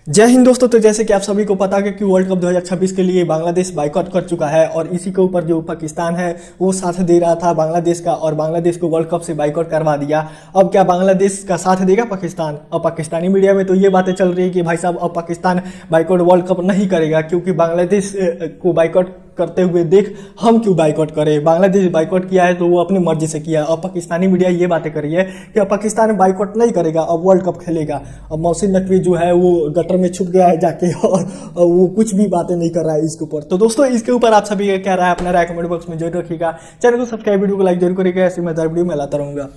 जय हिंद दोस्तों। तो जैसे कि आप सभी को पता है कि वर्ल्ड कप 2026 के लिए बांग्लादेश बाइकआउट कर चुका है और इसी के ऊपर जो पाकिस्तान है वो साथ दे रहा था बांग्लादेश का और बांग्लादेश को वर्ल्ड कप से बाइकआउट करवा दिया। अब क्या बांग्लादेश का साथ देगा पाकिस्तान? अब पाकिस्तानी मीडिया में तो ये बातें चल रही है कि भाई साहब अब पाकिस्तान बाइकआउट वर्ल्ड कप नहीं करेगा क्योंकि बांग्लादेश को बाइकआउट करते हुए देख हम क्यों बाइकआउट करें। बांग्लादेश बाइकआउट किया है तो वो अपनी मर्जी से किया। अब पाकिस्तानी मीडिया ये बातें कर रही है कि अब पाकिस्तान बाइकआउट नहीं करेगा, अब वर्ल्ड कप खेलेगा। अब मोहसिन नकवी जो है वो गटर में छुप गया है जाके और वो कुछ भी बातें नहीं कर रहा है इसके ऊपर। तो दोस्तों इसके ऊपर आप सभी क्या राय, अपना राय कमेंट बॉक्स में जरूर रखिएगा। चैनल को सब्सक्राइब, वीडियो को लाइक जरूर करिएगा। ऐसे मजेदार वीडियो में लाता रहूंगा।